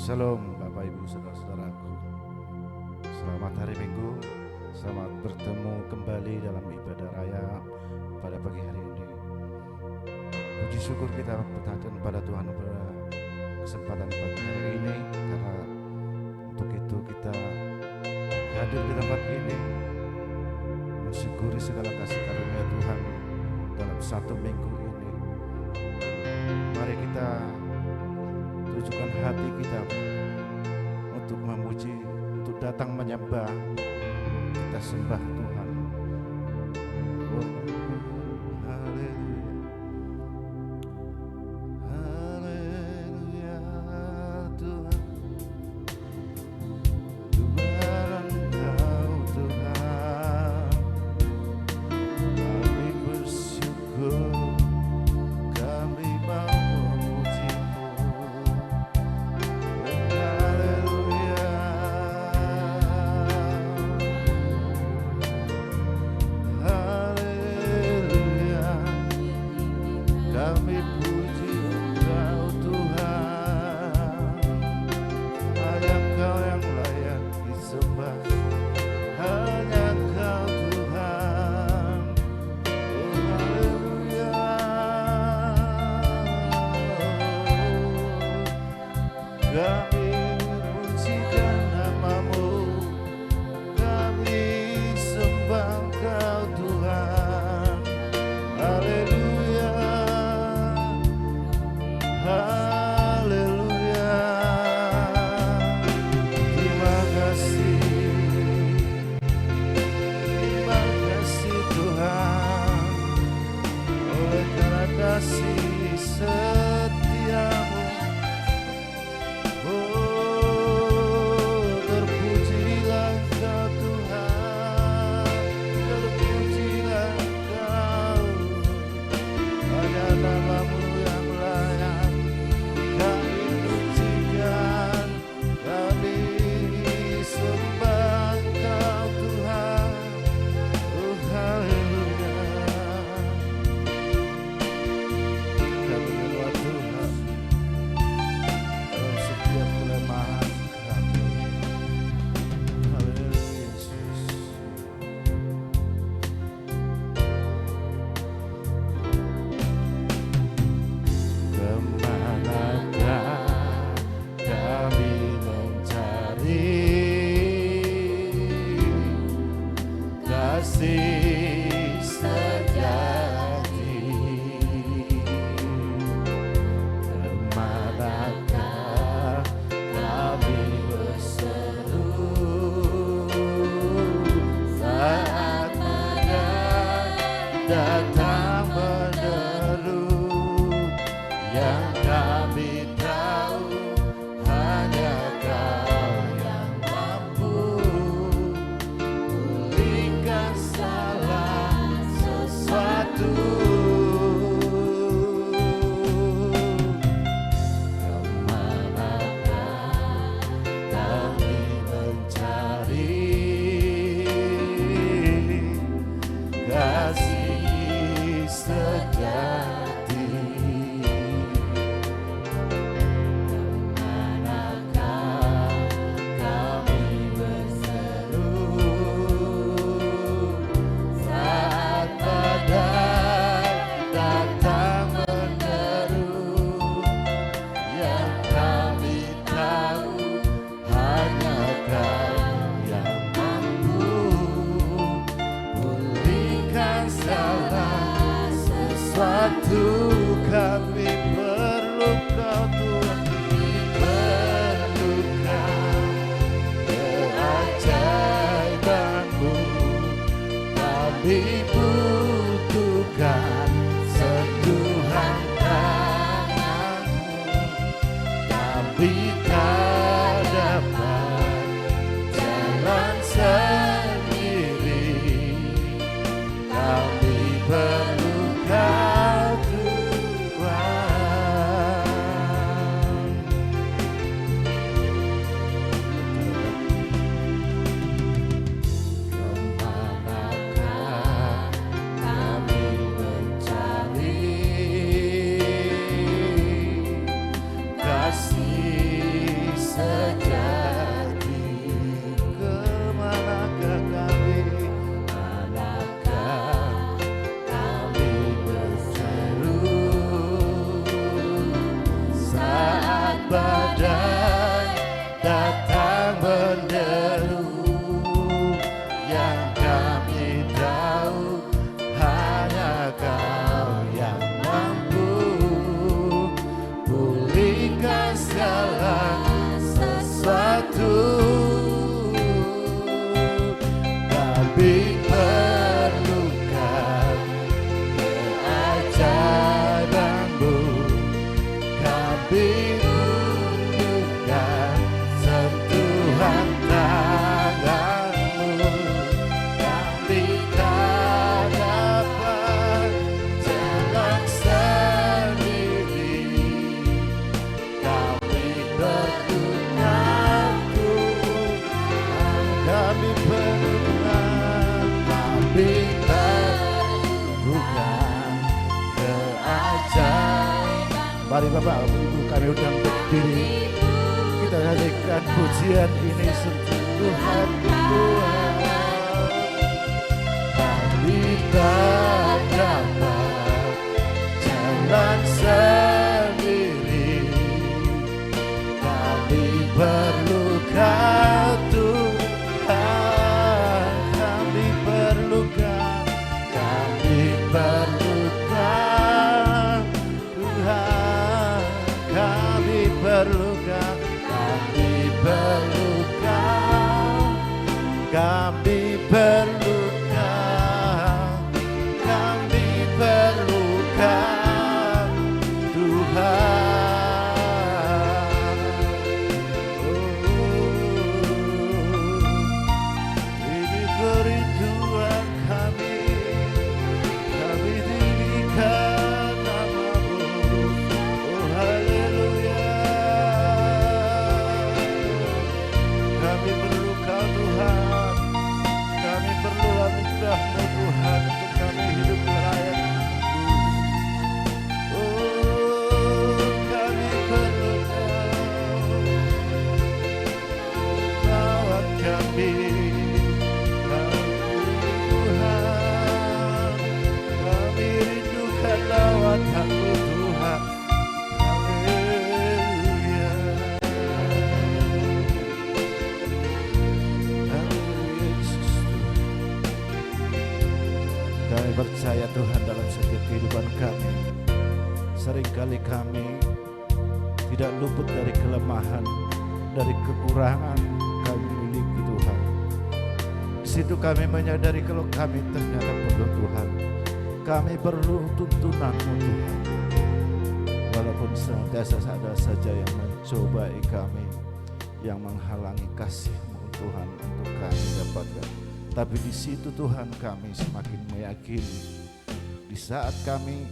Shalom Bapak Ibu Saudara-saudaraku. Selamat hari Minggu. Selamat bertemu kembali dalam ibadah raya pada pagi hari ini. Puji syukur kita bertahun pada Tuhan pada kesempatan pagi hari ini, karena untuk itu kita hadir di tempat ini mensyukuri segala kasih karunia Tuhan dalam satu minggu ini. Mari kita tujukan hati kita untuk memuji, untuk datang menyembah, kita sembah Tuhan. Oh, haleluya, haleluya Tuhan, Tuhan Engkau Tuhan, kami bersyukur, kami mau memuji-Mu. Haleluya, kami perlukan, kami perlukan keajaiban. Mari Bapak Ibu kami undang berdiri, kita nyanyikan pujian ini Tuhan Tuhan. Kami tak dapat jalan sendiri, kami perlukan Tuhan, kami perlukan Tuhan, kami perlukan, kami perlukan, kami perlukan, kami perlukan Tuhan. Ini kerinduan kami, kami tinggikan nama-Mu. Oh haleluya. Kami perlu Kau Tuhan, kami perlu anugerah-Mu Tuhan untuk kami hidup layak. Oh kami perlu Kau, lawat kami Tuhan, kami rindukan lawatan-Mu Tuhan. Haleluya. Haleluya Yesus Tuhan. Kami percaya Tuhan dalam setiap kehidupan kami, seringkali kami tidak luput dari kelemahan, dari kekurangan kami miliki Tuhan. Di situ kami menyadari kalau kami ternyata perlu Tuhan, kami perlu tuntunan-Mu Tuhan. Walaupun senantiasa ada saja yang mencobai kami, yang menghalangi kasih-Mu Tuhan untuk kami dapatkan. Tapi di situ Tuhan kami semakin meyakini, di saat kami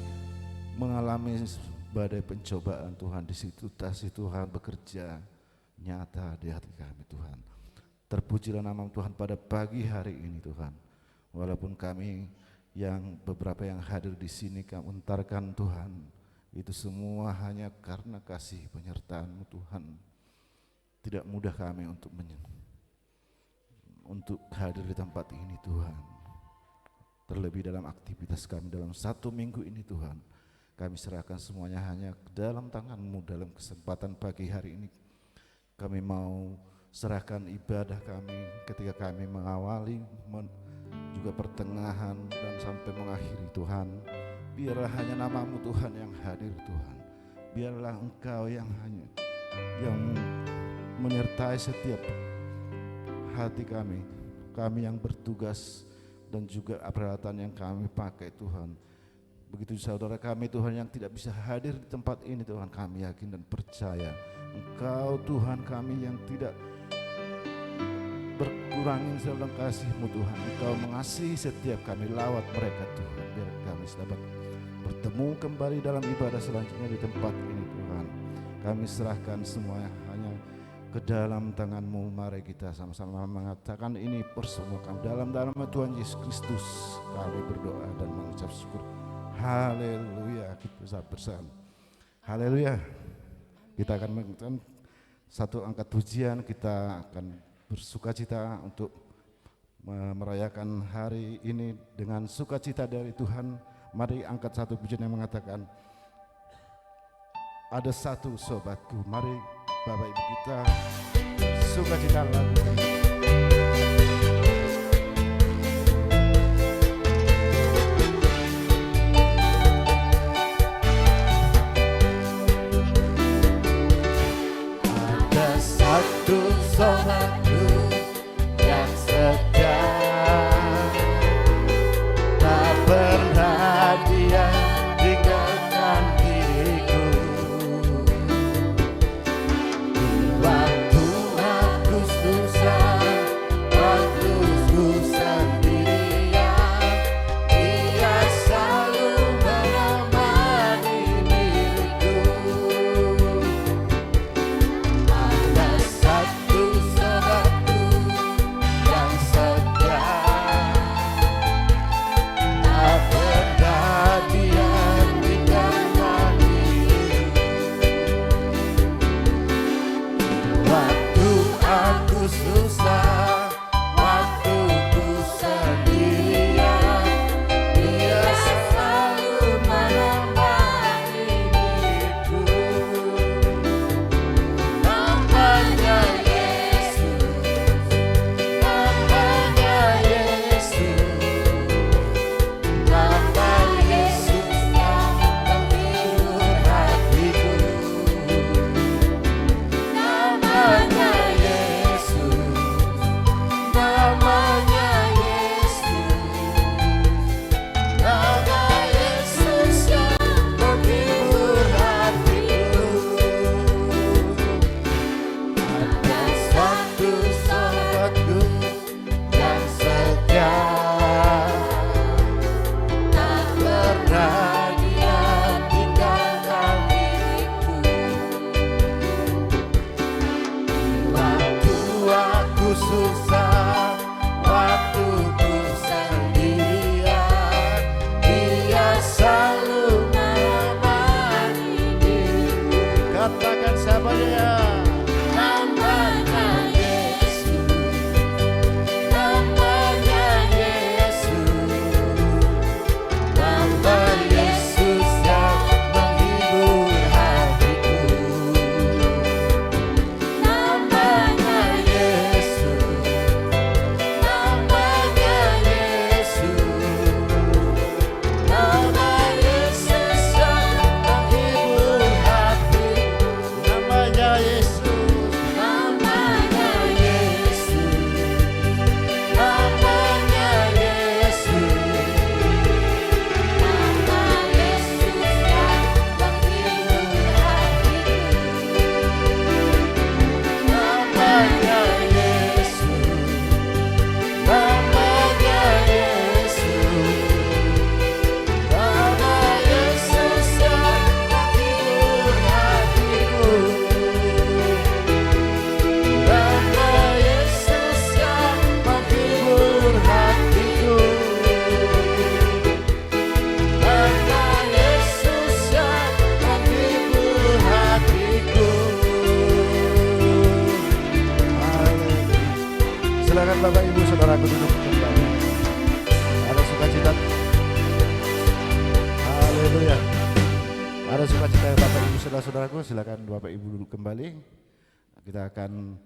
mengalami badai pencobaan Tuhan, di situ kasih Tuhan bekerja nyata di hati kami Tuhan. Terpujilah nama Tuhan pada pagi hari ini Tuhan. Walaupun kami yang beberapa yang hadir di sini kami untarkan Tuhan, itu semua hanya karena kasih penyertaan-Mu Tuhan. Tidak mudah kami untuk hadir di tempat ini Tuhan. Terlebih dalam aktivitas kami dalam 1 minggu ini Tuhan, kami serahkan semuanya hanya dalam tangan-Mu. Dalam kesempatan pagi hari ini kami mau serahkan ibadah kami ketika kami mengawali juga pertengahan dan sampai mengakhiri Tuhan. Biarlah hanya nama-Mu Tuhan yang hadir Tuhan. Biarlah Engkau yang menyertai setiap hati kami yang bertugas dan juga peralatan yang kami pakai Tuhan. Begitu saudara kami Tuhan yang tidak bisa hadir di tempat ini Tuhan, kami yakin dan percaya Engkau Tuhan kami yang tidak berkurangin dalam kasih-Mu Tuhan. Engkau mengasihi setiap kami, lawat mereka Tuhan, biar kami dapat bertemu kembali dalam ibadah selanjutnya di tempat ini Tuhan. Kami serahkan semuanya hanya ke dalam tangan-Mu. Mari kita sama-sama mengatakan ini persembahan dalam Tuhan Yesus Kristus. Kami berdoa dan mengucap syukur. Haleluya. Kita bersama. Haleluya. Kita akan mengatakan satu angkat pujian. Kita akan bersukacita untuk merayakan hari ini dengan sukacita dari Tuhan. Mari angkat satu pujian yang mengatakan, ada satu sobatku. Mari Bapak Ibu kita sukacita lagu ini. Ada satu sobatku yang setia, tak pernah dia tinggalkan diriku. Di waktu aku susah susah, waktu ku sendirian, Dia selalu menemani diriku. Katakan siapa Dia? Namanya Yesus, namanya Yesus, nama Yesus yang menghibur hatiku. Namanya Yesus, namanya Yesus, nama Yesus yang Menghibur hatiku. Namanya Yesus, namanya Yesus, namanya Yesus, nama Yesus yang menghibur hatiku. namanya Yesus, namanya Yesus, nama Yesus yang menghibur hatiku. Nama Yesus yang menghibur hatiku. Nama Yesus yang menghibur hatiku. Haleluya. Silakan Bapak Ibu Saudaraku duduk kembali. Ada sukacita. Haleluya. Ada sukacita Bapak Ibu Saudara-saudaraku. Silakan Bapak Ibu duduk kembali. Kita akan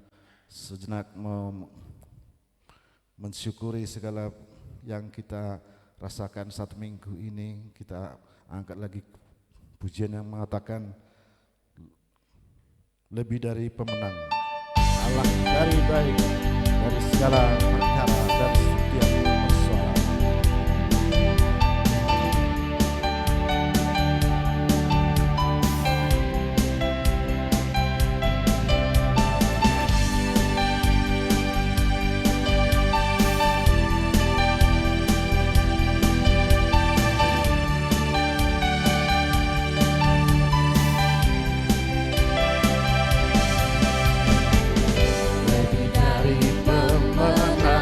sejenak mensyukuri segala yang kita rasakan 1 minggu ini. Kita angkat lagi pujian yang mengatakan lebih dari pemenang, Allah dari baik dari segala perkara dan setiap persoalan. Lebih dari pemenang,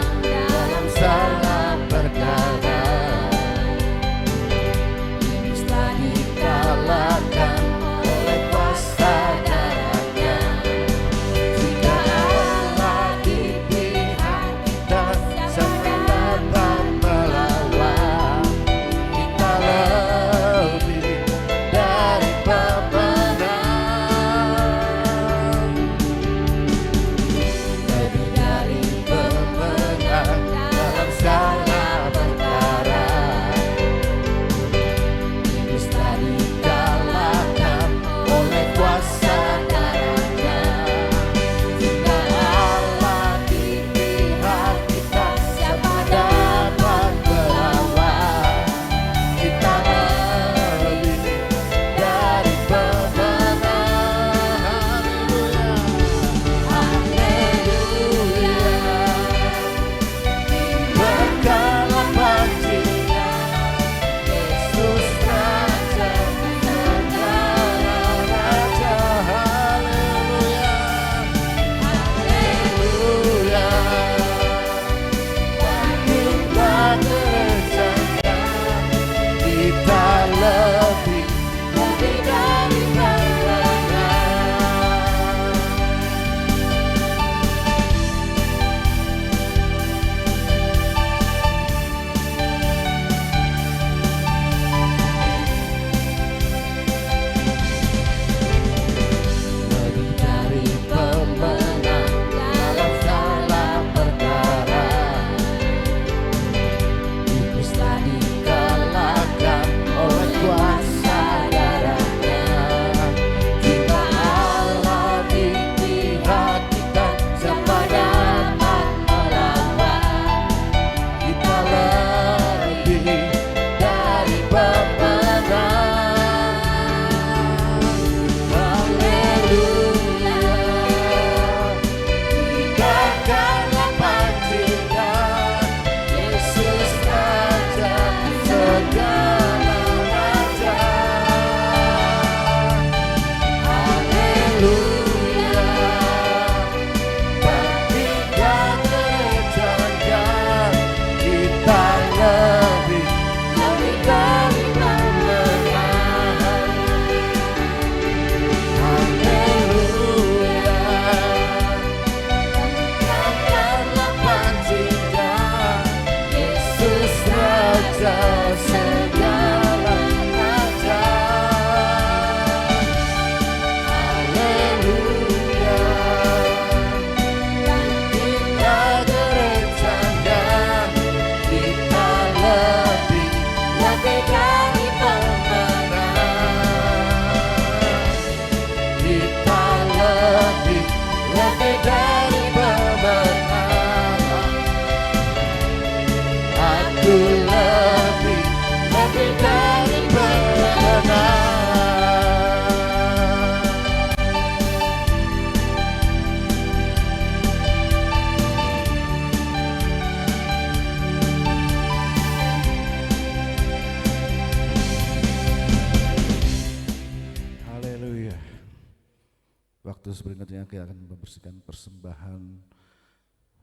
sebelumnya kita akan membersihkan persembahan.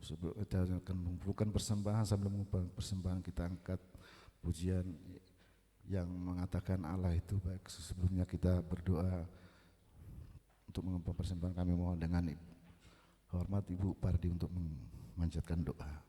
Sebelum kita akan mengumpulkan persembahan, sambil mengumpulkan persembahan kita angkat pujian yang mengatakan Allah itu baik. Sebelumnya kita berdoa untuk mengumpulkan persembahan. Kami mohon dengan hormat Ibu Pardi untuk memanjatkan doa.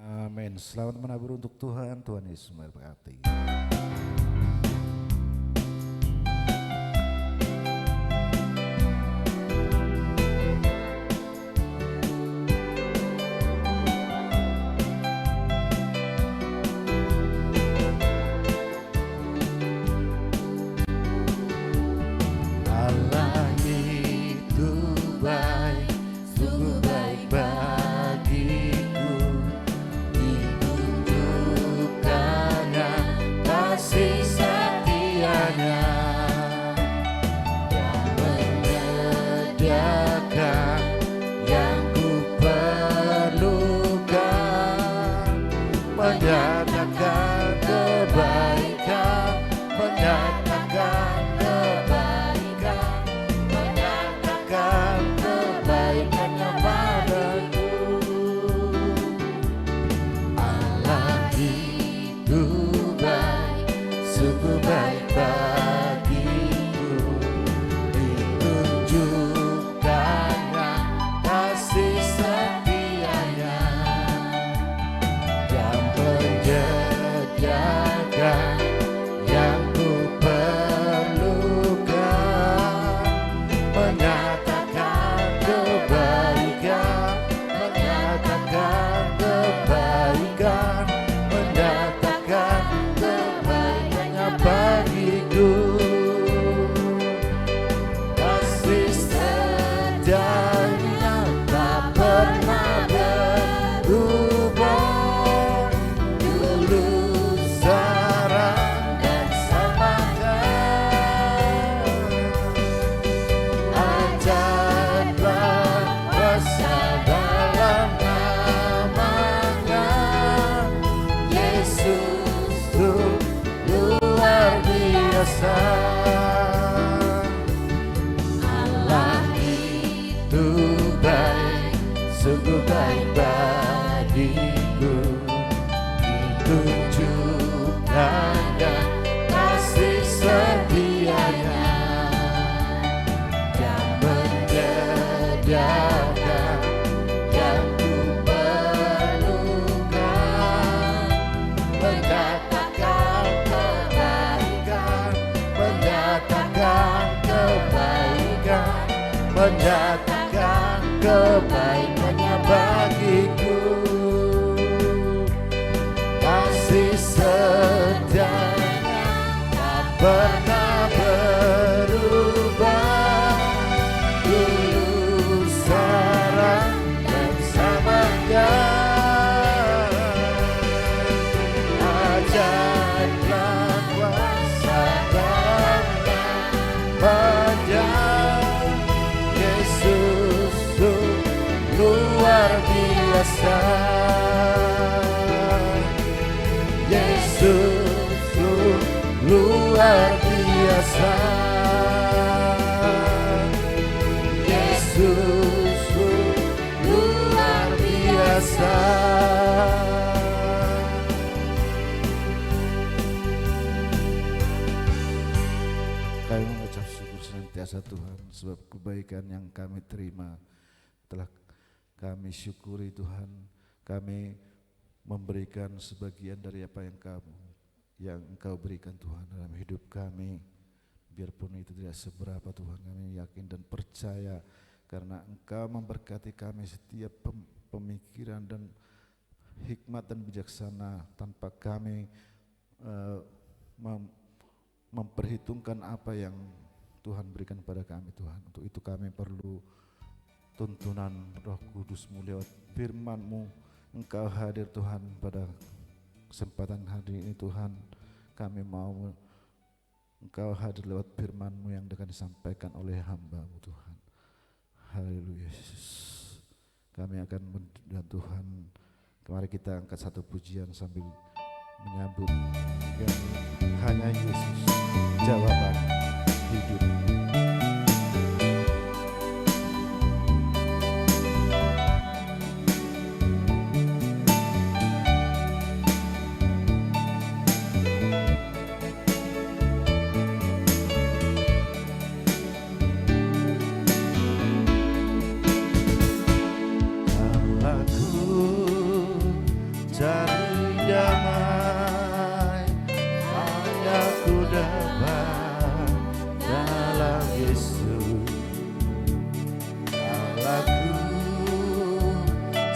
Amin. Selamat menabur untuk Tuhan. Tuhan Yesus memberkati. Allah itu baik, sungguh baik bagiku. Ditunjukkannya kasih setianya yang menyediakan yang ku perlukan, menyatakan kebaikan, menyatakan kebaikan, menyatakan kebaikannya padaku. Allah itu baik, sungguh baik bagiku. Ditunjukkannya kasih setianya yang menyediakan yang ku perlukan, menyatakan kebaikan, menyatakan kebaikan, menyatakan kebaikannya bagiku. Kasih setianya tak pernah berubah, dulu sekarang dan selamanya. Ajaiblah kuasa dalam namanya, Yesus tuh luar biasa. Allah itu baik, sungguh baik bagiku. Ditunjukkannya kasih setianya yang menyediakan yang ku perlukan, menyatakan kebaikan, menyatakan kebaikan, menyatakan kebaikannya bagiku. Kasih setianya tak pernah berubah, dulu sekarang dan selamanya. Ajaiblah kuasa dalam namanya, Yesus tuh luar biasa. Yesus tuh luar biasa. Yesus tuh luar biasa. Kami mengucap syukur senantiasa Tuhan, sebab kebaikan yang kami terima telah kami syukuri Tuhan. Kami memberikan sebagian dari apa yang Engkau berikan Tuhan dalam hidup kami. Biarpun itu tidak seberapa Tuhan, kami yakin dan percaya karena Engkau memberkati kami setiap pemikiran dan hikmat dan bijaksana tanpa kami memperhitungkan apa yang Tuhan berikan pada kami Tuhan. Untuk itu kami perlu tuntunan Roh Kudus-Mu lewat firman-Mu. Engkau hadir Tuhan pada kesempatan hari ini Tuhan. Kami mau Engkau hadir lewat firman-Mu yang akan disampaikan oleh hamba-Mu Tuhan. Haleluya Yesus. Kami akan dan Tuhan, kemari kita angkat satu pujian sambil menyambut yang hanya Yesus jawaban hidup.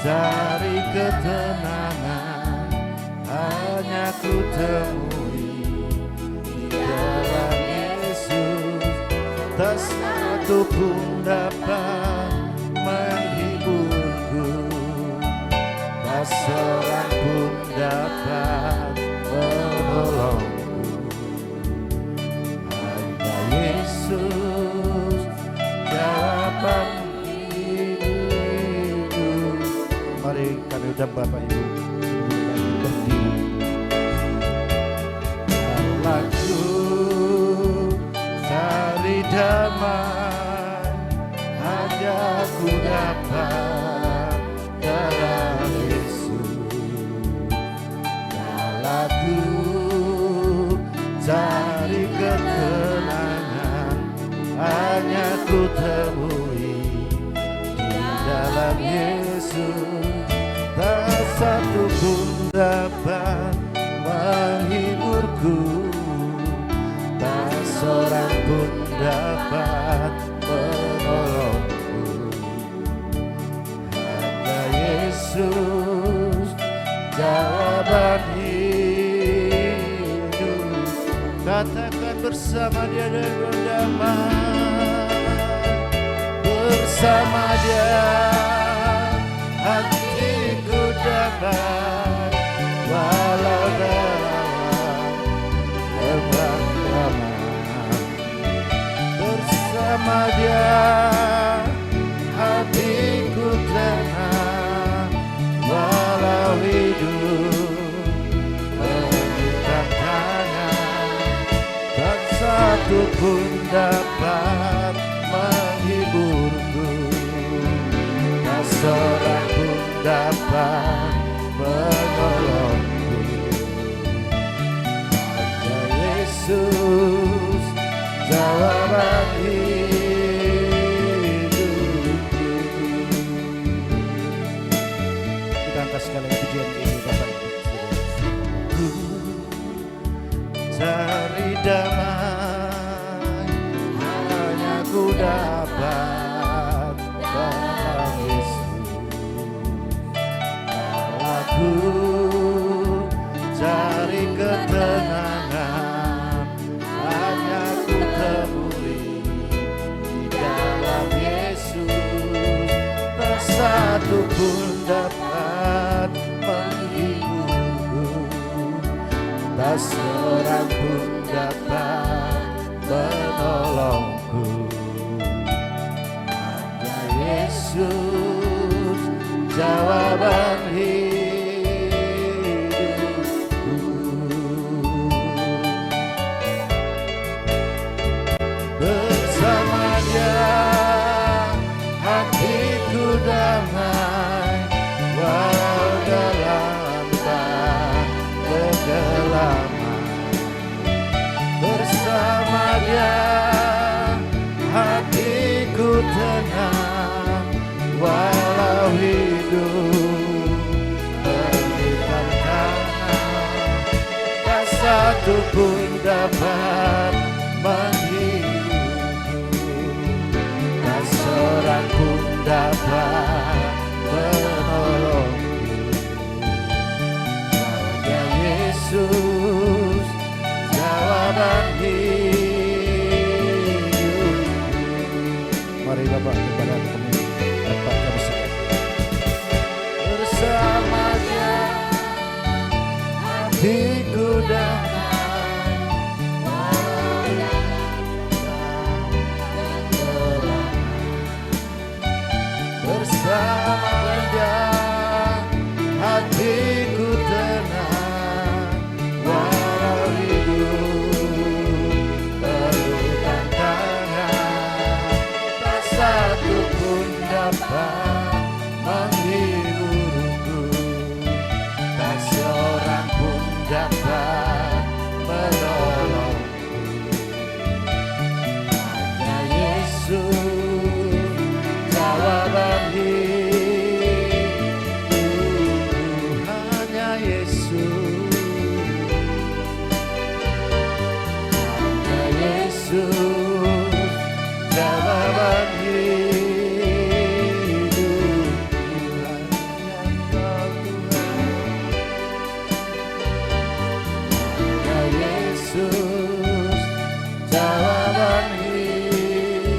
Cari ketenangan hanya ku temui di dalam Yesus. Tak satu pun dapat menghiburku, tak seorang pun dapat menolongku. Hanya Yesus jawaban. Mari kami ucap Bapak Ibu berdiri. Lagu cari damai hanya ku dapat dalam Yesus. Lagu cari ketenangan hanya ku temui di dalam Yesus. Tak satu pun dapat menghiburku, tak seorang pun dapat menolongku. Hanya Yesus jawaban hidup. Katakan bersama Dia dan berdamai. Bersama Dia hatiku damai, walau dalam lembah ramai. Bersama Dia hatiku tenang, walau hidup meminta tangan. Tak satu pun dapat menghiburku, tak seorang pun dapat menolongku. Hanya Yesus jawaban hidupku. Kita angkat sekali pujian ini Bapak Ibu. Ku cari damai hanya ku dapat dalam Yesus. Aku cari ketenangan hanya ku temui di dalam Yesus. Tak satu pun dapat menghiburku, tak seorang pun dapat menolongku. Hanya Yesus jawaban hidupku. Bersama Dia hatiku damai, walau dalam kegelapan. Bersama Dia dapat menghiburku, tak seorang pun dapat menolongku. Hanya Yesus jawaban hidupku. Mari Bapak kepada kami dapat kami sedang bersamanya, hatiku damai, bersama Dia hatiku tenang, walau hidup penuh tantangan, tak satu pun dapat menghiburku, tak seorang pun dapat menolongku. Hanya Yesus jawaban hidupku, hanya Yesus, hanya Yesus jawaban hidupku, hanya Engkau Tuhan, hanya Yesus jawaban hidupku.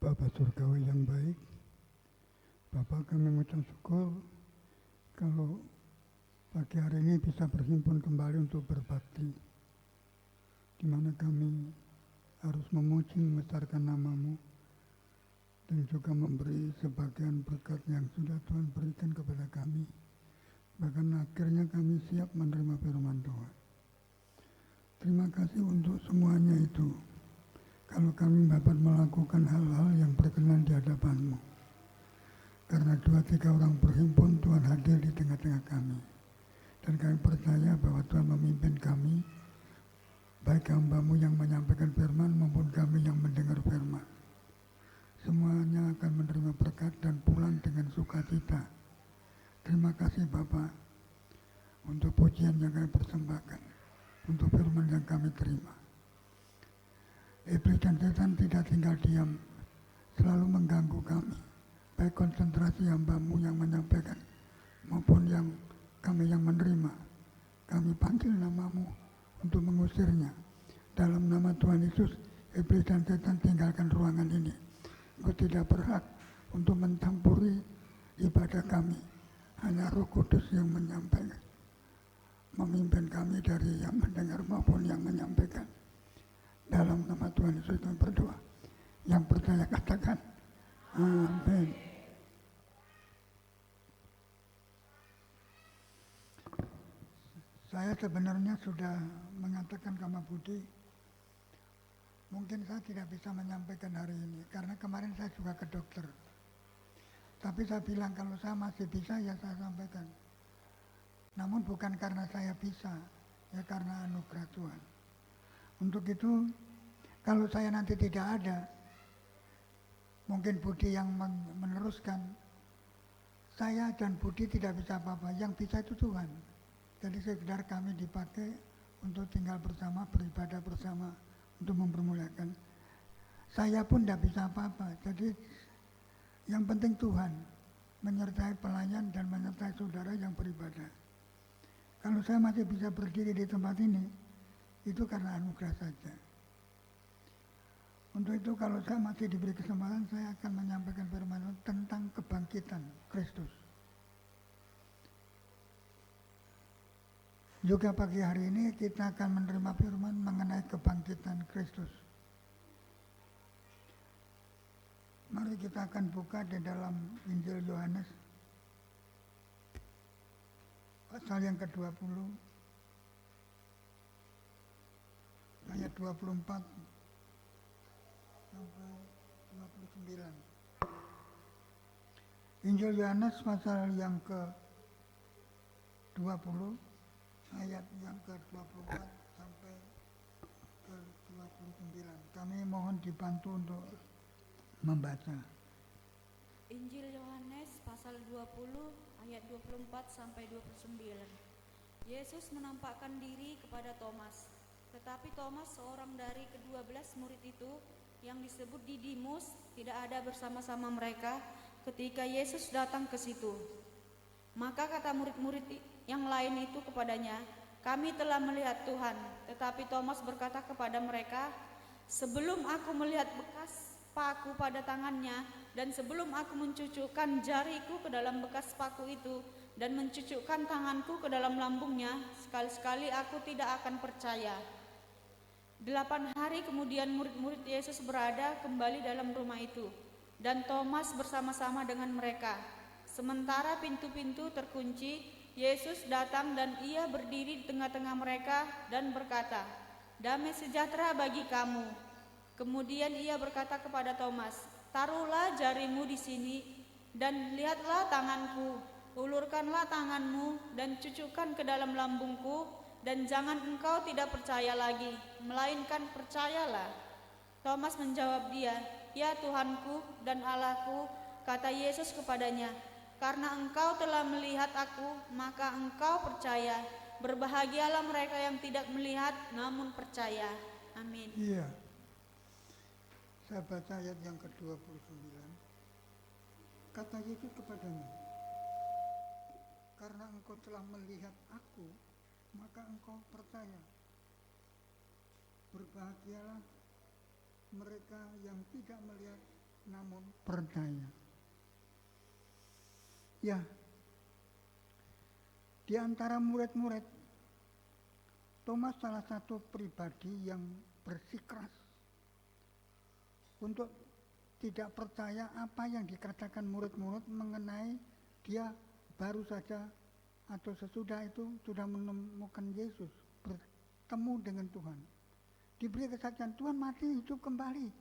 Bapa surgawi yang baik, Bapa kami mengucap syukur kalau pagi hari ini bisa berhimpun kembali untuk berbakti, di mana kami harus memuji membesarkan nama-Mu dan juga memberi sebagian berkat yang sudah Tuhan berikan kepada kami. Bahkan akhirnya kami siap menerima firman Tuhan. Terima kasih untuk semuanya itu. Kalau kami dapat melakukan hal-hal yang berkenan di hadapan-Mu. Karena 2-3 orang berhimpun, Tuhan hadir di tengah-tengah kami. Dan kami percaya bahwa Tuhan memimpin kami, baik hamba-Mu yang menyampaikan firman maupun kami yang mendengar firman. Semuanya akan menerima berkat dan pulang dengan sukacita. Terima kasih Bapa untuk pujian yang kami persembahkan, untuk firman yang kami terima. Iblis dan setan tidak tinggal diam, selalu mengganggu kami, baik konsentrasi hamba-Mu yang menyampaikan maupun yang kami yang menerima. Kami panggil nama-Mu untuk mengusirnya. Dalam nama Tuhan Yesus, iblis dan setan tinggalkan ruangan ini. Engkau tidak berhak untuk mencampuri ibadah kami. Hanya Roh Kudus yang menyampaikan, memimpin kami dari yang mendengar maupun yang menyampaikan. Dalam nama Tuhan Yesus kami berdoa. Yang percaya katakan amin. Saya sebenarnya sudah mengatakan sama Budi, mungkin saya tidak bisa menyampaikan hari ini karena kemarin saya juga ke dokter. Tapi saya bilang kalau saya masih bisa ya saya sampaikan. Namun bukan karena saya bisa, ya karena anugerah Tuhan. Untuk itu, kalau saya nanti tidak ada, mungkin Budi yang meneruskan, saya dan Budi tidak bisa apa-apa, yang bisa itu Tuhan. Jadi sekedar kami dipakai untuk tinggal bersama, beribadah bersama, untuk mempermuliakan. Saya pun tidak bisa apa-apa, jadi yang penting Tuhan menyertai pelayan dan menyertai saudara yang beribadah. Kalau saya masih bisa berdiri di tempat ini, itu karena anugerah saja. Untuk itu kalau saya masih diberi kesempatan, saya akan menyampaikan firman tentang kebangkitan Kristus. Juga pagi hari ini kita akan menerima firman mengenai kebangkitan Kristus. Mari kita akan buka di dalam Injil Yohanes pasal yang ke-20 ayat 24 sampai 29. Injil Yohanes pasal yang ke-20 ayat yang ke-24 sampai ke-29. Kami mohon dibantu untuk membaca. Injil Yohanes pasal 20 ayat 24 sampai 29. Yesus menampakkan diri kepada Thomas. Tetapi Thomas, seorang dari ke-12 murid itu yang disebut Didimus, tidak ada bersama-sama mereka ketika Yesus datang ke situ. Maka kata murid-murid yang lain itu kepadanya, "Kami telah melihat Tuhan." Tetapi Thomas berkata kepada mereka, "Sebelum aku melihat bekas paku pada tangannya, dan sebelum aku mencucukkan jariku ke dalam bekas paku itu, dan mencucukkan tanganku ke dalam lambungnya, sekali-sekali aku tidak akan percaya." 8 hari kemudian murid-murid Yesus berada kembali dalam rumah itu, dan Thomas bersama-sama dengan mereka. Sementara pintu-pintu terkunci, Yesus datang dan ia berdiri di tengah-tengah mereka dan berkata, "Damai sejahtera bagi kamu." Kemudian ia berkata kepada Thomas, "Taruhlah jarimu di sini dan lihatlah tanganku, ulurkanlah tanganmu dan cucukkan ke dalam lambungku, dan jangan engkau tidak percaya lagi, melainkan percayalah." Thomas menjawab dia, "Ya Tuhanku dan Allahku." Kata Yesus kepadanya, "Karena engkau telah melihat aku, maka engkau percaya. Berbahagialah mereka yang tidak melihat namun percaya." Amin. Iya. Saya baca ayat yang ke-29. Kata Yesus kepadanya, "Karena engkau telah melihat aku, maka engkau percaya. Berbahagialah mereka yang tidak melihat namun percaya." Ya, di antara murid-murid, Thomas salah satu pribadi yang bersikeras untuk tidak percaya apa yang dikatakan murid-murid mengenai dia baru saja atau sesudah itu sudah menemukan Yesus, bertemu dengan Tuhan. Diberi kesaksian, "Tuhan mati hidup kembali,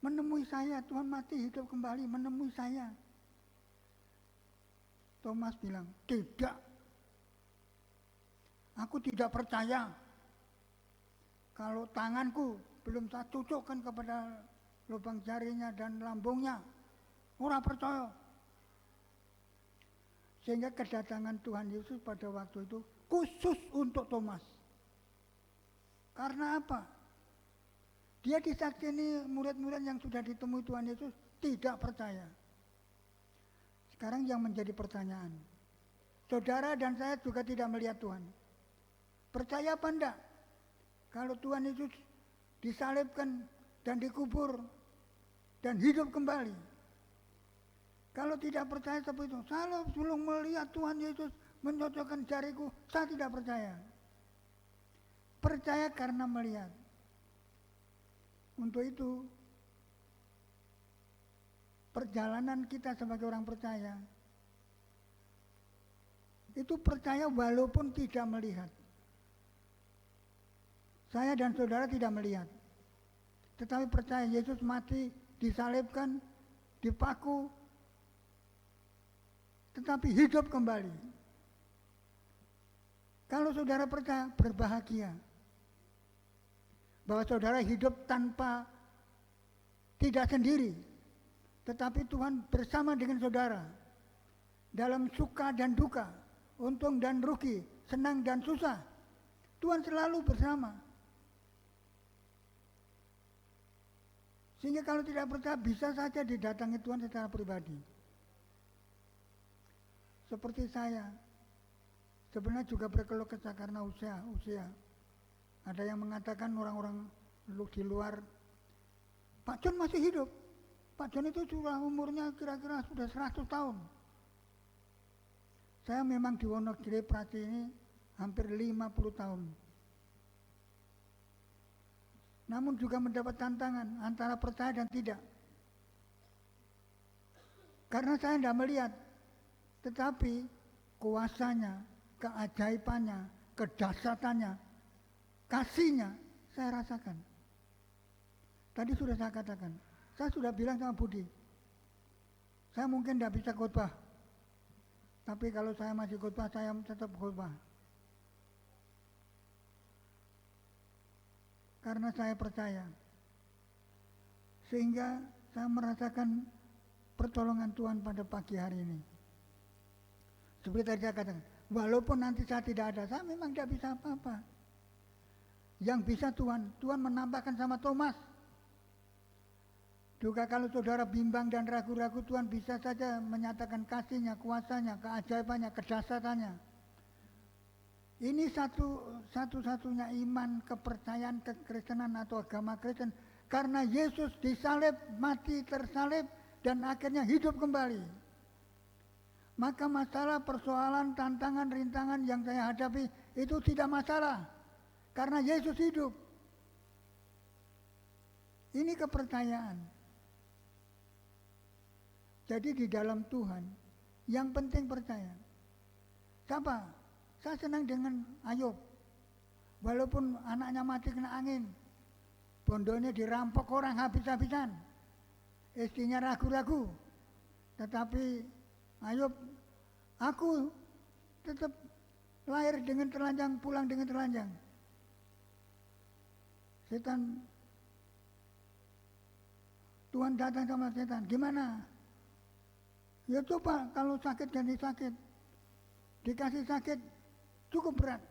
menemui saya. Tuhan mati hidup kembali, menemui saya." Thomas bilang, "Tidak, aku tidak percaya. Kalau tanganku belum saya cucukkan kepada lubang jarinya dan lambungnya, ora percaya." Sehingga kedatangan Tuhan Yesus pada waktu itu khusus untuk Thomas. Karena apa? Dia disaksikan murid-murid yang sudah ditemui Tuhan Yesus tidak percaya. Sekarang yang menjadi pertanyaan, saudara dan saya juga tidak melihat Tuhan. Percaya apa enggak? Kalau Tuhan Yesus disalibkan dan dikubur dan hidup kembali. Kalau tidak percaya seperti itu, saya belum melihat Tuhan Yesus mencocokkan jariku, saya tidak percaya. Percaya karena melihat. Untuk itu, perjalanan kita sebagai orang percaya, itu percaya walaupun tidak melihat. Saya dan saudara tidak melihat, tetapi percaya Yesus mati, disalibkan, dipaku, tetapi hidup kembali. Kalau saudara percaya, berbahagia bahwa saudara hidup tanpa tidak sendiri, tetapi Tuhan bersama dengan saudara dalam suka dan duka, untung dan rugi, senang dan susah. Tuhan selalu bersama. Sehingga kalau tidak percaya, bisa saja didatangi Tuhan secara pribadi. Seperti saya, sebenarnya juga berkeluh kesah karena usia. Ada yang mengatakan orang-orang di luar, Pak John masih hidup. Pak John itu sudah umurnya kira-kira sudah 100 tahun. Saya memang di Wonogiri Prati ini hampir 50 tahun. Namun juga mendapat tantangan antara percaya dan tidak. Karena saya tidak melihat, tetapi kuasanya, keajaibannya, kedahsyatannya, kasihnya saya rasakan. Tadi sudah saya katakan, saya sudah bilang sama Budi, saya mungkin tidak bisa khotbah, tapi kalau saya masih khotbah, saya tetap khotbah. karena saya percaya. Sehingga saya merasakan pertolongan Tuhan pada pagi hari ini. Seperti tadi saya katakan, walaupun nanti saya tidak ada, saya memang tidak bisa apa-apa. Yang bisa Tuhan menambahkan sama Thomas. Juga kalau saudara bimbang dan ragu-ragu, Tuhan bisa saja menyatakan kasih-Nya, kuasa-Nya, keajaibannya, kedahsyatannya. Ini satu-satunya iman, kepercayaan, kekristenan atau agama Kristen. Karena Yesus disalib, mati, tersalib, dan akhirnya hidup kembali. Maka masalah, persoalan, tantangan, rintangan yang saya hadapi itu tidak masalah. Karena Yesus hidup. Ini kepercayaan. Jadi di dalam Tuhan, yang penting percaya. Siapa? Saya senang dengan Ayub. Walaupun anaknya mati kena angin, bondonya dirampok orang habis-habisan, istrinya ragu-ragu, tetapi Ayub, aku tetap lahir dengan telanjang, pulang dengan telanjang. Tuhan datang sama setan, gimana? Ya coba kalau sakit ganti sakit, dikasih sakit cukup berat.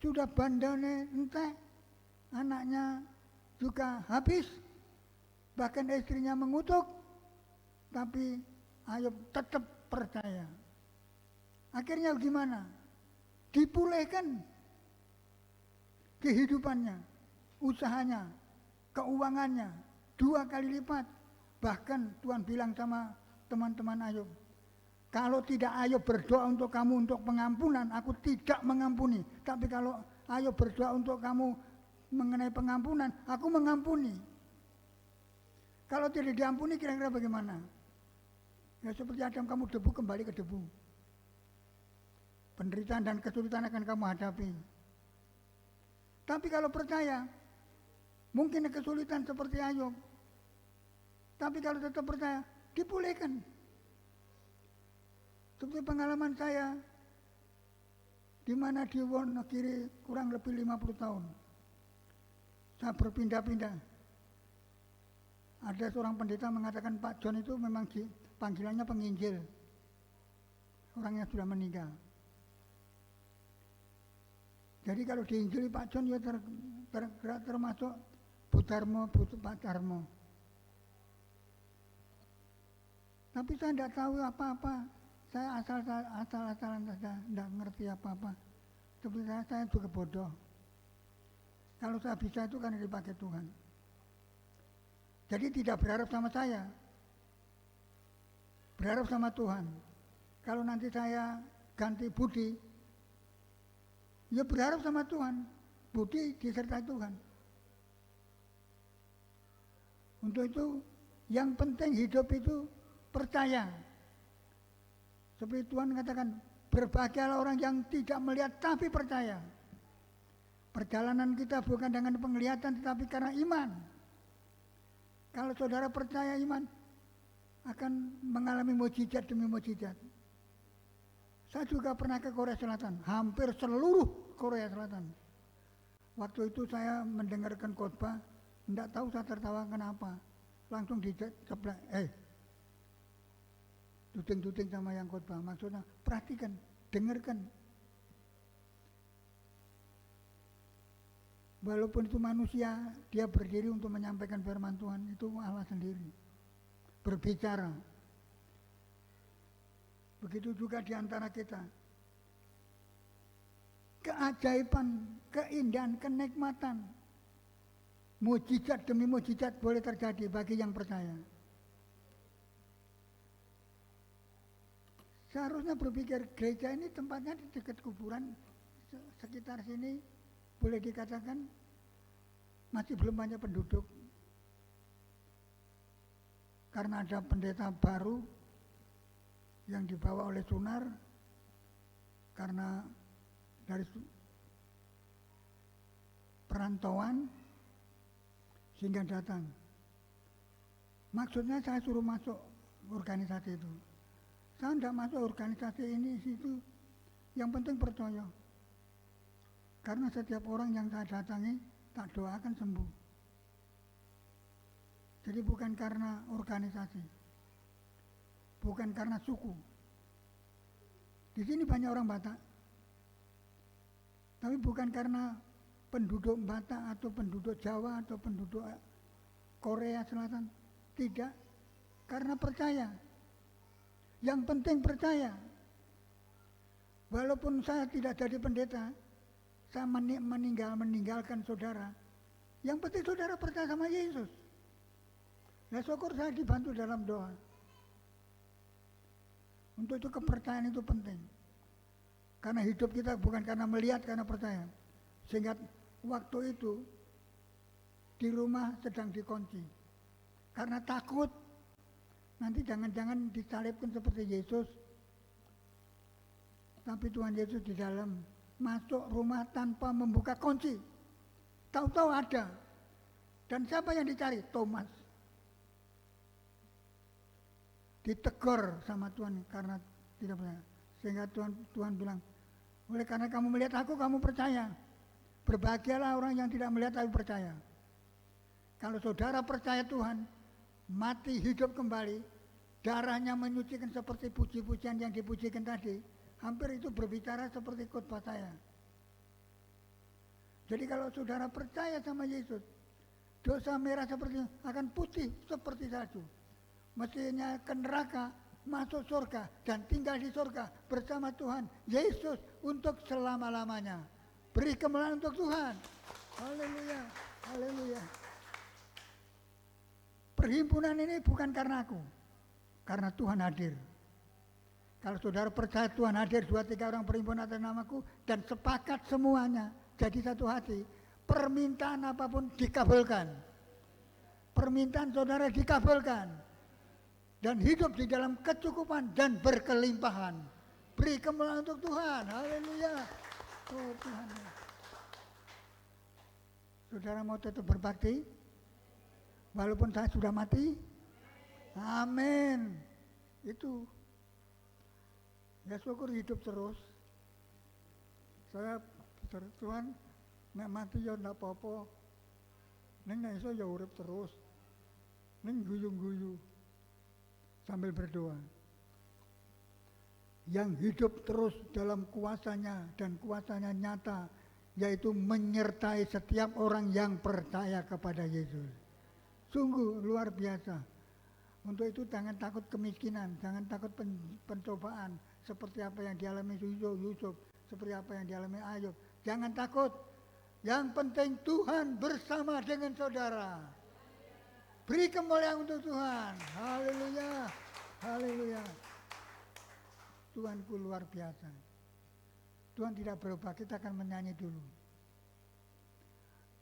Sudah bandane entek, anaknya juga habis, bahkan istrinya mengutuk, tapi Ayub tetap percaya. Akhirnya gimana? Dipulihkan kehidupannya, usahanya, keuangannya 2 kali lipat. Bahkan Tuhan bilang sama teman-teman Ayub, kalau tidak Ayub berdoa untuk kamu untuk pengampunan, aku tidak mengampuni. Tapi kalau Ayub berdoa untuk kamu mengenai pengampunan, aku mengampuni. Kalau tidak diampuni kira-kira bagaimana? Ya seperti Adam, kamu debu kembali ke debu. Penderitaan dan kesulitan akan kamu hadapi. Tapi kalau percaya, mungkin kesulitan seperti Ayub. Tapi kalau tetap percaya, dipulihkan. Seperti pengalaman saya, di mana di Wonogiri kurang lebih 50 tahun. Saya berpindah-pindah. Ada seorang pendeta mengatakan Pak John itu memang panggilannya penginjil. Orangnya sudah meninggal. Jadi kalau diinjili Pak John ya termasuk Budarmo, Pak Darmo. Tapi saya tidak tahu apa-apa. Saya asal-asalan saja, tidak ngerti apa-apa. Seperti saya juga bodoh. Kalau saya bisa itu karena dipakai Tuhan. Jadi tidak berharap sama saya. Berharap sama Tuhan. Kalau nanti saya ganti budi, ya berharap sama Tuhan. Budi disertai Tuhan. Untuk itu, yang penting hidup itu percaya. Seperti Tuhan katakan, berbahagialah orang yang tidak melihat tapi percaya. Perjalanan kita bukan dengan penglihatan tetapi karena iman. Kalau saudara percaya iman, akan mengalami mukjizat demi mukjizat. Saya juga pernah ke Korea Selatan, hampir seluruh Korea Selatan. Waktu itu saya mendengarkan khotbah, tidak tahu saya tertawa kenapa. Langsung diceplak, tuting-tuting sama yang khotbah. Maksudnya perhatikan, dengarkan. Walaupun itu manusia, dia berdiri untuk menyampaikan firman Tuhan, itu Allah sendiri berbicara. Begitu juga di antara kita. Keajaiban, keindahan, kenikmatan, mukjizat demi mukjizat boleh terjadi bagi yang percaya. Seharusnya berpikir gereja ini tempatnya di dekat kuburan, sekitar sini boleh dikatakan masih belum banyak penduduk. Karena ada pendeta baru yang dibawa oleh Sunar, karena dari perantauan sehingga datang. Maksudnya saya suruh masuk organisasi itu. Saya tidak masuk organisasi ini situ. Yang penting percaya. Karena setiap orang yang saya datangi, tak doakan sembuh. Jadi bukan karena organisasi, bukan karena suku. Di sini banyak orang Batak, tapi bukan karena penduduk Batak atau penduduk Jawa atau penduduk Korea Selatan. Tidak, karena percaya. Yang penting percaya. Walaupun saya tidak jadi pendeta, saya meninggalkan saudara. Yang penting saudara percaya sama Yesus. Nah, syukur saya dibantu dalam doa. Untuk itu kepercayaan itu penting. Karena hidup kita bukan karena melihat, karena percaya. Sehingga waktu itu di rumah sedang dikunci. Karena takut nanti jangan-jangan disalibkan seperti Yesus. Tapi Tuhan Yesus di dalam masuk rumah tanpa membuka kunci. Tahu-tahu ada. Dan siapa yang dicari? Thomas. Ditegur sama Tuhan karena tidak percaya. Sehingga Tuhan bilang, oleh karena kamu melihat aku, kamu percaya. Berbahagialah orang yang tidak melihat tapi percaya. Kalau saudara percaya Tuhan, mati hidup kembali, darahnya menyucikan seperti puji-pujian yang dipujikan tadi, hampir itu berbicara seperti khotbah saya. Jadi kalau saudara percaya sama Yesus, dosa merah seperti akan putih seperti salju. Mestinya ke neraka, masuk surga dan tinggal di surga bersama Tuhan Yesus untuk selama-lamanya. Beri kemuliaan untuk Tuhan. Haleluya, haleluya. Perhimpunan ini bukan karena aku, karena Tuhan hadir. Kalau saudara percaya Tuhan hadir 2-3 orang perhimpunan atas namaku dan sepakat semuanya jadi satu hati, permintaan apapun dikabulkan. Permintaan saudara dikabulkan. Dan hidup di dalam kecukupan dan berkelimpahan. Beri kemuliaan untuk Tuhan. Haleluya. Oh Tuhan. Saudara mau tetap berbakti? Walaupun saya sudah mati? Amin. Itu. Ya syukur hidup terus. Saya Tuhan, nek mati ya ndak apa-apa. Ning nek iso ya urip terus. Ning guyu-guyu. Sambil berdoa. Yang hidup terus dalam kuasanya dan kuasanya nyata, yaitu menyertai setiap orang yang percaya kepada Yesus. Sungguh luar biasa. Untuk itu jangan takut kemiskinan, jangan takut pencobaan seperti apa yang dialami Yusuf, seperti apa yang dialami Ayub. Jangan takut. Yang penting Tuhan bersama dengan saudara. Beri kemuliaan untuk Tuhan. Haleluya. Haleluya. Tuhanku luar biasa. Tuhan tidak berubah. Kita akan menyanyi dulu.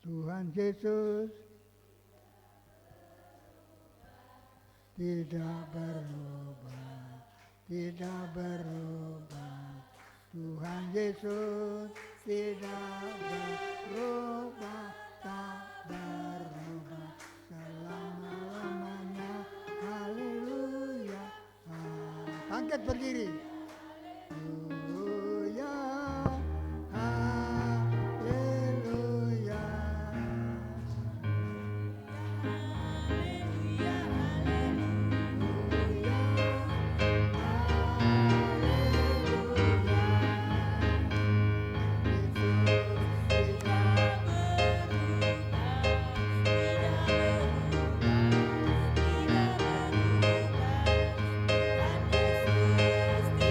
Tuhan Yesus tidak berubah. Tidak berubah. Tuhan Yesus tidak berubah. Tak berubah. Selama-lamanya. Haleluya. Bangkit berdiri. Haleluya. Haleluya. Yesus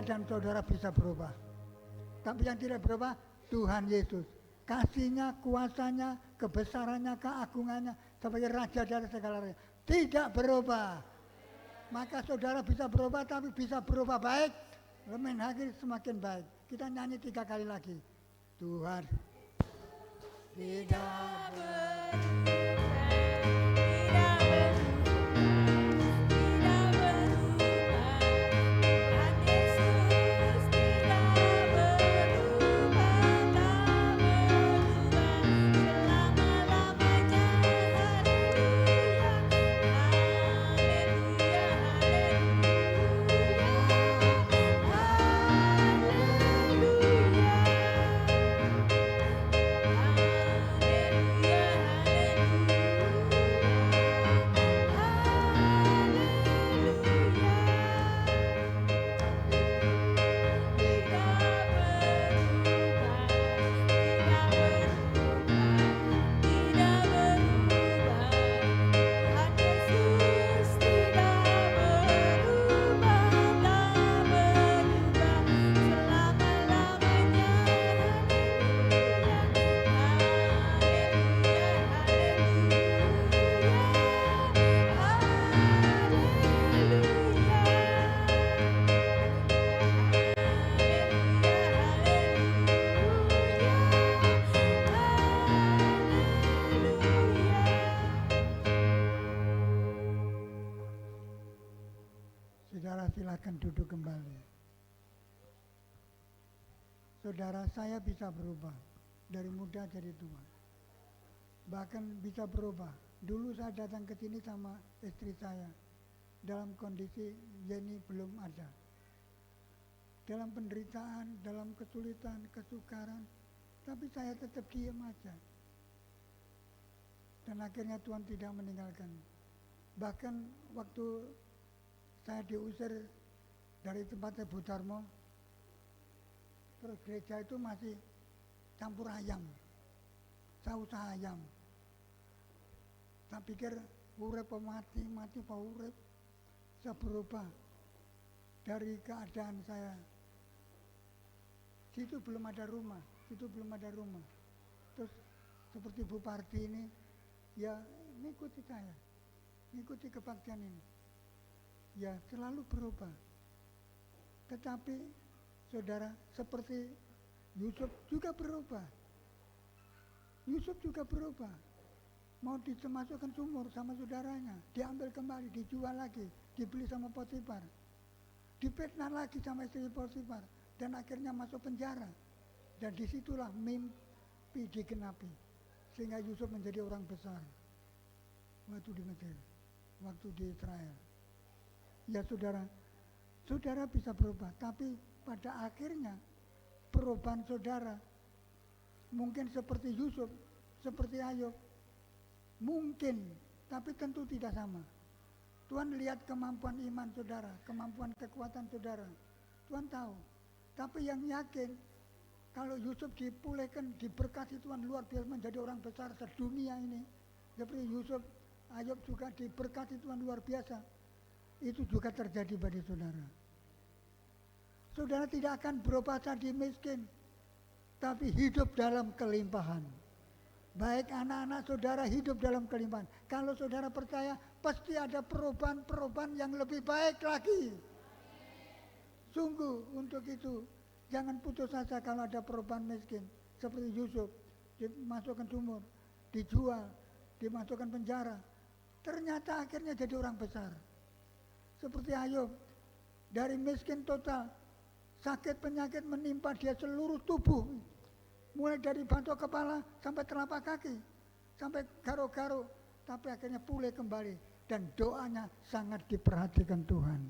dan saudara bisa berubah. Tapi yang tidak berubah, Tuhan Yesus. Kasihnya, kuasanya, kebesarannya, keagungannya, sebagai Raja dari segala raja. Tidak berubah. Maka saudara bisa berubah, tapi bisa berubah baik. Lemen hari semakin baik. Kita nyanyi 3 kali lagi. Tuhan tidak Saudara silakan duduk kembali. Saudara, saya bisa berubah dari muda jadi tua. Bahkan bisa berubah. Dulu saya datang ke sini sama istri saya dalam kondisi Yeni belum ada. Dalam penderitaan, dalam kesulitan, kesukaran, tapi saya tetap diam aja. Dan akhirnya Tuhan tidak meninggalkan. Bahkan waktu saya diusir dari tempatnya Bu Darmo, terus gereja itu masih campur ayam, saus ayam. Saya pikir urip mati, mati apa urip. Saya berubah dari keadaan saya. Situ belum ada rumah, Terus seperti Bu Parti ini, ya ngikuti saya, ngikuti kebaktian ini. Ya selalu berubah. Tetapi saudara, seperti Yusuf juga berubah. Mau dimasukkan sumur sama saudaranya, diambil kembali, dijual lagi, dibeli sama Potifar, difitnah lagi sama istri Potifar, dan akhirnya masuk penjara. Dan disitulah mimpi digenapi, sehingga Yusuf menjadi orang besar waktu di Mesir, waktu di Israel. Ya saudara, saudara bisa berubah, tapi pada akhirnya perubahan saudara mungkin seperti Yusuf, seperti Ayub, mungkin, tapi tentu tidak sama. Tuhan lihat kemampuan iman saudara, kemampuan kekuatan saudara, Tuhan tahu. Tapi yang yakin, kalau Yusuf dipulihkan, diberkati Tuhan luar biasa menjadi orang besar sedunia ini, seperti Yusuf, Ayub juga diberkati Tuhan luar biasa. Itu juga terjadi pada saudara. Saudara tidak akan berubah jadi miskin, tapi hidup dalam kelimpahan. Baik anak-anak saudara hidup dalam kelimpahan. Kalau saudara percaya, pasti ada perubahan-perubahan yang lebih baik lagi. Sungguh untuk itu, jangan putus asa kalau ada perubahan miskin. Seperti Yusuf, dimasukkan sumur, dijual, dimasukkan penjara. Ternyata akhirnya jadi orang besar. Seperti Ayub, dari miskin total, sakit penyakit menimpa dia seluruh tubuh, mulai dari batok kepala sampai telapak kaki, sampai garuk-garuk, tapi akhirnya pulih kembali, dan doanya sangat diperhatikan Tuhan.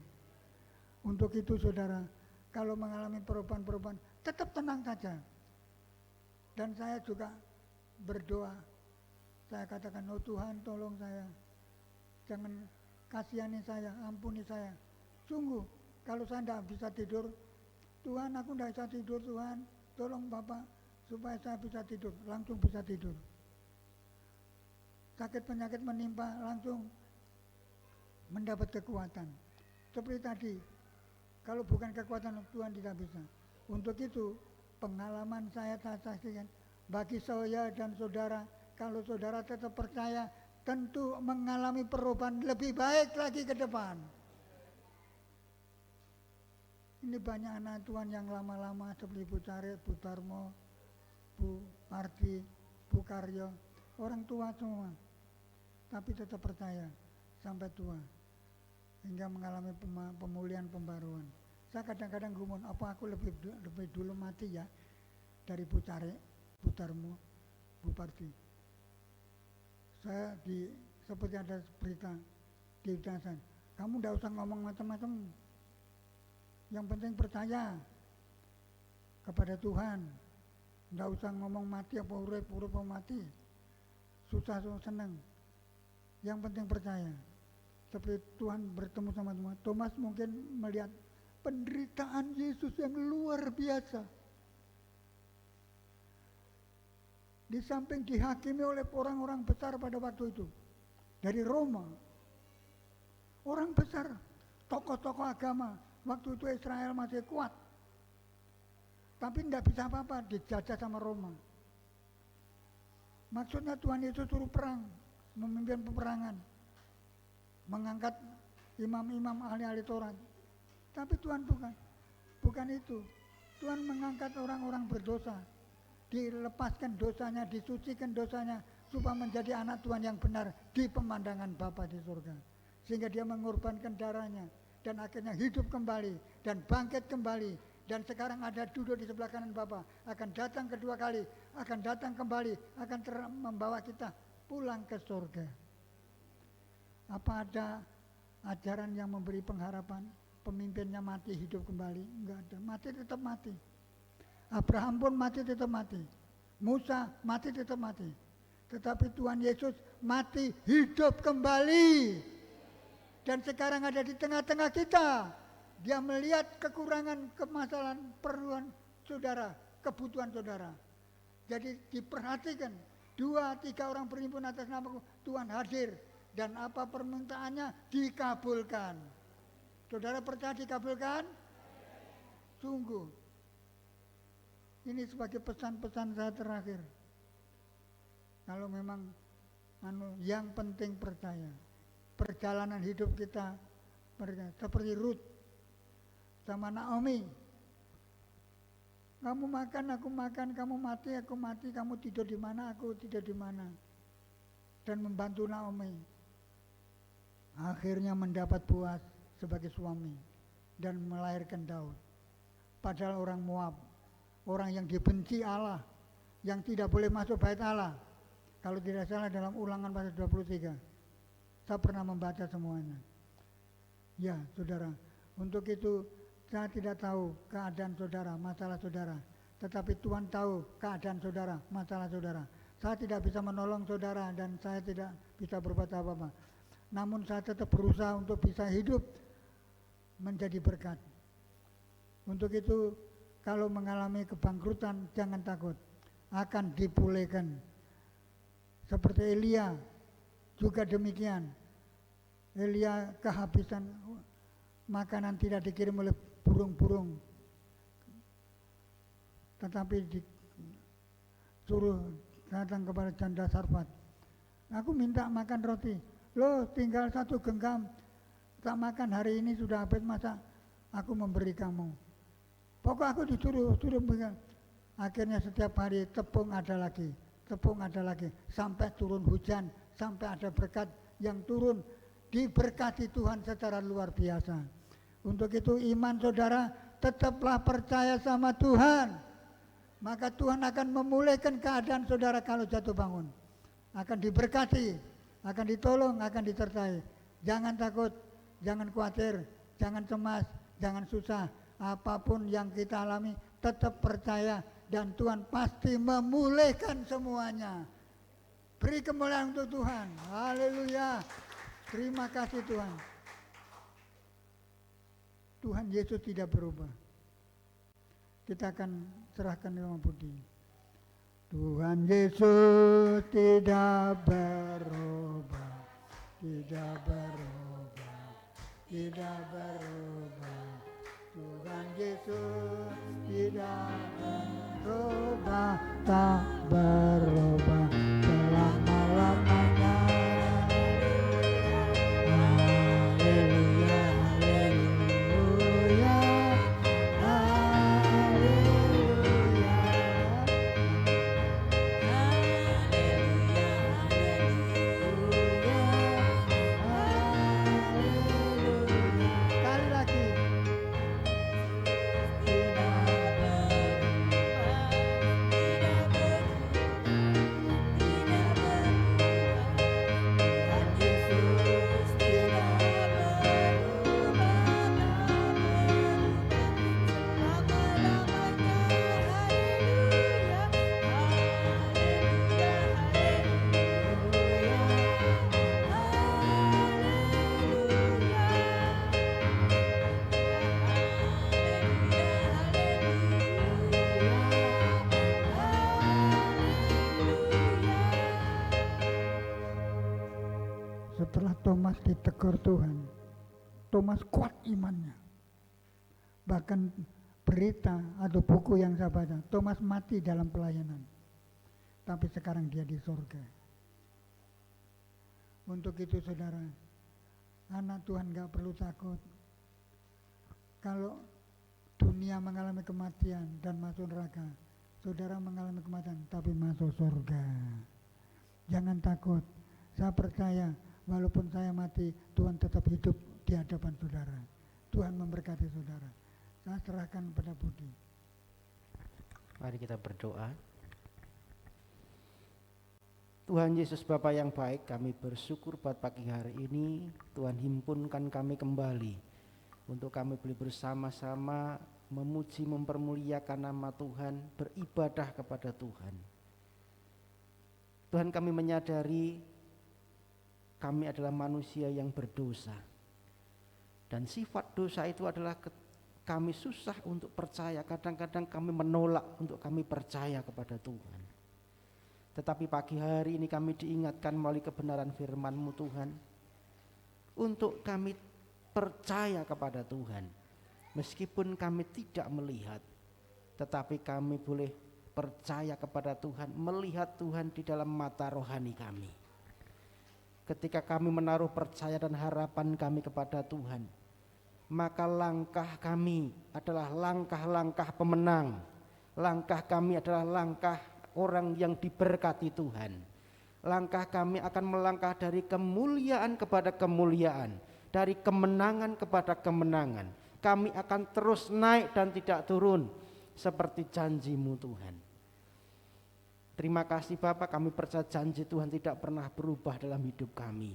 Untuk itu saudara, kalau mengalami perubahan-perubahan, tetap tenang saja. Dan saya juga berdoa, saya katakan, oh Tuhan tolong saya, jangan kasihani saya, ampuni saya. Sungguh, kalau saya tidak bisa tidur, Tuhan aku tidak bisa tidur Tuhan, tolong Bapak supaya saya bisa tidur, langsung bisa tidur. Sakit penyakit menimpa, langsung mendapat kekuatan. Seperti tadi, Kalau bukan kekuatan Tuhan tidak bisa. Untuk itu pengalaman saya saksikan bagi saya dan saudara, kalau saudara tetap percaya tentu mengalami perubahan lebih baik lagi ke depan. Ini banyak anak Tuhan yang lama-lama seperti Bu Carit, Bu Tarmo, Bu Mardi, Bu Karyo, orang tua semua, tapi tetap percaya sampai tua hingga mengalami pemulihan pembaruan. Saya kadang-kadang gumun, apa aku lebih dulu mati ya dari Bu Carit, Bu Tarmo, Bu Parti. Saya seperti ada berita di utasan, kamu tidak usah ngomong macam-macam, yang penting percaya kepada Tuhan. Tidak usah ngomong mati apa urip apa mati, susah senang, yang penting percaya. Seperti Tuhan bertemu sama Thomas, mungkin melihat penderitaan Yesus yang luar biasa. Di samping dihakimi oleh orang-orang besar pada waktu itu dari Roma, orang besar, tokoh-tokoh agama. Waktu itu Israel masih kuat, tapi tidak bisa apa-apa, dijajah sama Roma. Maksudnya Tuhan Yesus suruh perang, memimpin peperangan, mengangkat imam-imam ahli-ahli Taurat. Tapi Tuhan bukan itu. Tuhan mengangkat orang-orang berdosa, dilepaskan dosanya, disucikan dosanya, supaya menjadi anak Tuhan yang benar di pemandangan Bapa di surga. Sehingga dia mengorbankan darahnya, dan akhirnya hidup kembali dan bangkit kembali, dan sekarang ada duduk di sebelah kanan Bapa, akan datang kedua kali, akan datang kembali, akan membawa kita pulang ke surga. Apa ada ajaran yang memberi pengharapan pemimpinnya mati hidup kembali? Enggak ada, mati tetap mati. Abraham pun mati tetap mati, Musa mati tetap mati, tetapi Tuhan Yesus mati hidup kembali. Dan sekarang ada di tengah-tengah kita. Dia melihat kekurangan, kemasalahan, perluan saudara, kebutuhan saudara. Jadi diperhatikan, 2-3 orang berhimpun atas namaku, Tuhan hadir. Dan apa permintaannya dikabulkan. Saudara percaya dikabulkan? Sungguh. Ini sebagai pesan-pesan saya terakhir. Kalau memang yang penting percaya. Perjalanan hidup kita seperti Ruth sama Naomi. Kamu makan, aku makan, kamu mati, aku mati, kamu tidur di mana, aku tidur di mana. Dan membantu Naomi. Akhirnya mendapat Boaz sebagai suami dan melahirkan Daud. Padahal orang Moab, orang yang dibenci Allah, yang tidak boleh masuk bait Allah. Kalau tidak salah dalam Ulangan pasal 23. Saya pernah membaca semuanya. Ya, saudara, untuk itu saya tidak tahu keadaan saudara, masalah saudara. Tetapi Tuhan tahu keadaan saudara, masalah saudara. Saya tidak bisa menolong saudara dan saya tidak bisa berbuat apa-apa. Namun saya tetap berusaha untuk bisa hidup menjadi berkat. Untuk itu, kalau mengalami kebangkrutan, jangan takut. Akan dipulihkan. Seperti Elia, juga demikian. Elia kehabisan makanan, tidak dikirim oleh burung-burung, tetapi disuruh datang kepada janda Sarfat. Aku minta makan roti. Loh, tinggal 1 genggam. Tak makan hari ini sudah habis, masa aku memberi kamu. Pokok aku disuruh pegang. Akhirnya setiap hari tepung ada lagi, sampai turun hujan, sampai ada berkat yang turun, diberkati Tuhan secara luar biasa. Untuk itu iman saudara, tetaplah percaya sama Tuhan, maka Tuhan akan memulihkan keadaan saudara kalau jatuh bangun. Akan diberkati, akan ditolong, akan disertai. Jangan takut, jangan khawatir, jangan cemas, jangan susah. Apapun yang kita alami, tetap percaya dan Tuhan pasti memulihkan semuanya. Beri kemuliaan untuk Tuhan. Haleluya. Terima kasih Tuhan. Tuhan Yesus tidak berubah. Kita akan serahkan sama Budi. Tuhan Yesus tidak berubah, tidak berubah, tidak berubah. Tuhan Yesus tidak berubah, tak berubah selama-lamanya. Haleluya, haleluya, sekali lagi. Setelah Thomas ditegur Tuhan, Thomas kuat imannya. Bahkan berita atau buku yang saya baca, Thomas mati dalam pelayanan. Tapi sekarang dia di surga. Untuk itu saudara, anak Tuhan gak perlu takut. Kalau dunia mengalami kematian dan masuk neraka, saudara mengalami kematian tapi masuk surga. Jangan takut. Saya percaya walaupun saya mati, Tuhan tetap hidup di hadapan saudara. Tuhan memberkati saudara. Saya serahkan pada Budi. Mari kita berdoa. Tuhan Yesus Bapa yang baik, kami bersyukur buat pagi hari ini Tuhan himpunkan kami kembali untuk kami boleh bersama-sama memuji mempermuliakan nama Tuhan, beribadah kepada Tuhan. Tuhan, kami menyadari kami adalah manusia yang berdosa, dan sifat dosa itu adalah kami susah untuk percaya. Kadang-kadang kami menolak untuk kami percaya kepada Tuhan. Tetapi pagi hari ini kami diingatkan melalui kebenaran firman-Mu Tuhan, untuk kami percaya kepada Tuhan. Meskipun kami tidak melihat, tetapi kami boleh percaya kepada Tuhan, melihat Tuhan di dalam mata rohani kami. Ketika kami menaruh percaya dan harapan kami kepada Tuhan, maka langkah kami adalah langkah-langkah pemenang. Langkah kami adalah langkah orang yang diberkati Tuhan. Langkah kami akan melangkah dari kemuliaan kepada kemuliaan, dari kemenangan kepada kemenangan. Kami akan terus naik dan tidak turun seperti janji-Mu Tuhan. Terima kasih Bapak, kami percaya janji Tuhan tidak pernah berubah dalam hidup kami.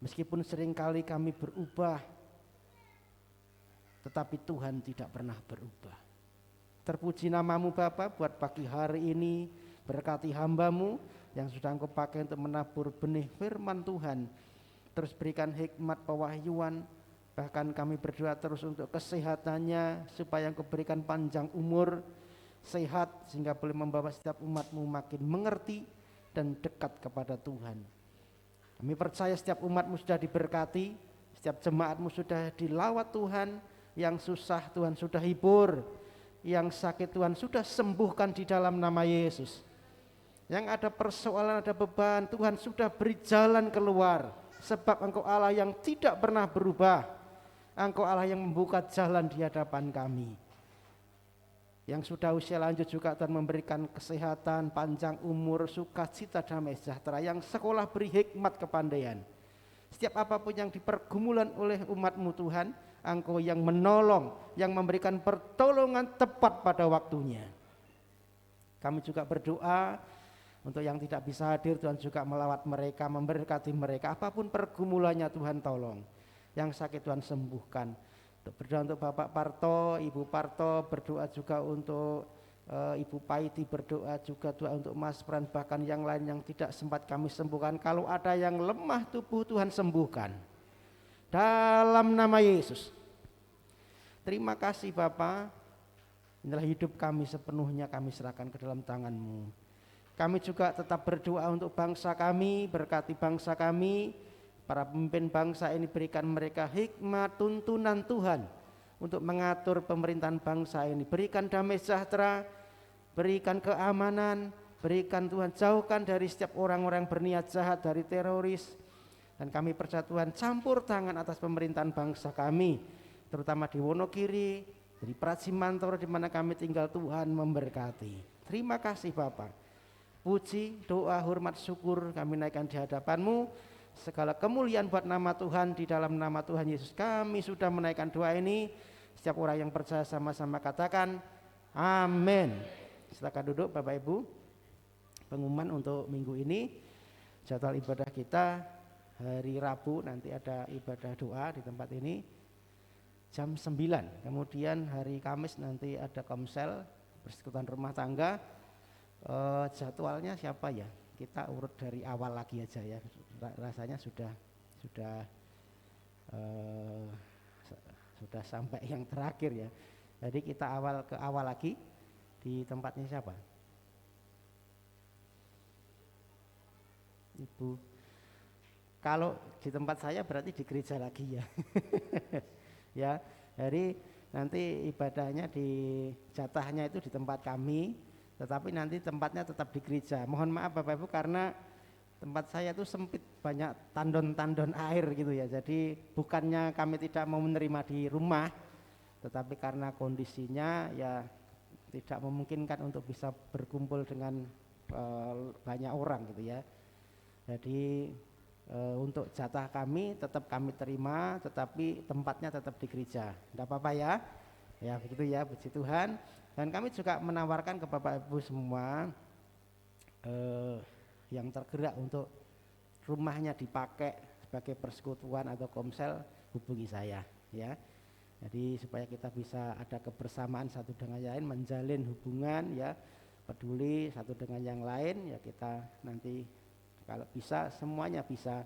Meskipun seringkali kami berubah, tetapi Tuhan tidak pernah berubah. Terpuji nama-Mu Bapak, buat pagi hari ini berkati hamba-Mu yang sudah Engkau pakai untuk menabur benih firman Tuhan. Terus berikan hikmat pewahyuan, bahkan kami berdoa terus untuk kesehatannya, supaya Engkau berikan panjang umur, sehat, sehingga boleh membawa setiap umat-Mu makin mengerti dan dekat kepada Tuhan. Kami percaya setiap umat-Mu sudah diberkati, setiap jemaat-Mu sudah dilawat Tuhan, yang susah Tuhan sudah hibur, yang sakit Tuhan sudah sembuhkan di dalam nama Yesus. Yang ada persoalan, ada beban, Tuhan sudah beri jalan keluar. Sebab Engkau Allah yang tidak pernah berubah. Engkau Allah yang membuka jalan di hadapan kami. Yang sudah usia lanjut juga Tuhan memberikan kesehatan, panjang umur, sukacita, damai sejahtera. Yang sekolah beri hikmat kepandaian. Setiap apapun yang dipergumulan oleh umat-Mu Tuhan, Engkau yang menolong, yang memberikan pertolongan tepat pada waktunya. Kami juga berdoa untuk yang tidak bisa hadir, Tuhan juga melawat mereka, memberkati mereka. Apapun pergumulannya Tuhan tolong. Yang sakit Tuhan sembuhkan. Untuk berdoa untuk Bapak Parto, Ibu Parto, berdoa juga untuk Ibu Paiti, berdoa juga doa untuk Mas Pran, bahkan yang lain yang tidak sempat kami sembuhkan. Kalau ada yang lemah tubuh, Tuhan sembuhkan. Dalam nama Yesus. Terima kasih Bapa. Inilah hidup kami sepenuhnya kami serahkan ke dalam tangan-Mu. Kami juga tetap berdoa untuk bangsa kami, berkati bangsa kami. Para pemimpin bangsa ini berikan mereka hikmat, tuntunan Tuhan, untuk mengatur pemerintahan bangsa ini. Berikan damai sejahtera, berikan keamanan, berikan Tuhan, jauhkan dari setiap orang-orang berniat jahat, dari teroris. Dan kami percaya Tuhan, campur tangan atas pemerintahan bangsa kami, terutama di Wonogiri, di Pracimantoro di mana kami tinggal. Tuhan memberkati. Terima kasih Bapa. Puji, doa, hormat, syukur kami naikkan di hadapan-Mu. Segala kemuliaan buat nama Tuhan, di dalam nama Tuhan Yesus kami sudah menaikkan doa ini. Setiap orang yang percaya sama-sama katakan amin. Silakan duduk Bapak Ibu. Pengumuman untuk minggu ini, jadwal ibadah kita hari Rabu nanti ada ibadah doa di tempat ini jam 9. Kemudian hari Kamis nanti ada komsel persekutuan rumah tangga. Jadwalnya siapa ya? Kita urut dari awal lagi aja ya. Rasanya sudah sampai yang terakhir ya. Jadi kita ke awal lagi. Di tempatnya siapa? Ibu. Kalau di tempat saya berarti di gereja lagi ya. Ya, jadi nanti ibadahnya jatahnya itu di tempat kami, tetapi nanti tempatnya tetap di gereja. Mohon maaf Bapak Ibu karena tempat saya itu sempit, banyak tandon-tandon air gitu ya. Jadi bukannya kami tidak mau menerima di rumah, tetapi karena kondisinya ya tidak memungkinkan untuk bisa berkumpul dengan banyak orang gitu ya. Jadi untuk jatah kami tetap kami terima, tetapi tempatnya tetap di gereja. Tidak apa-apa ya. Ya begitu ya, puji Tuhan. Dan kami juga menawarkan ke Bapak Ibu semua yang tergerak untuk rumahnya dipakai sebagai persekutuan atau komsel, hubungi saya ya. Jadi supaya kita bisa ada kebersamaan satu dengan yang lain, menjalin hubungan ya, peduli satu dengan yang lain ya. Kita nanti kalau bisa semuanya bisa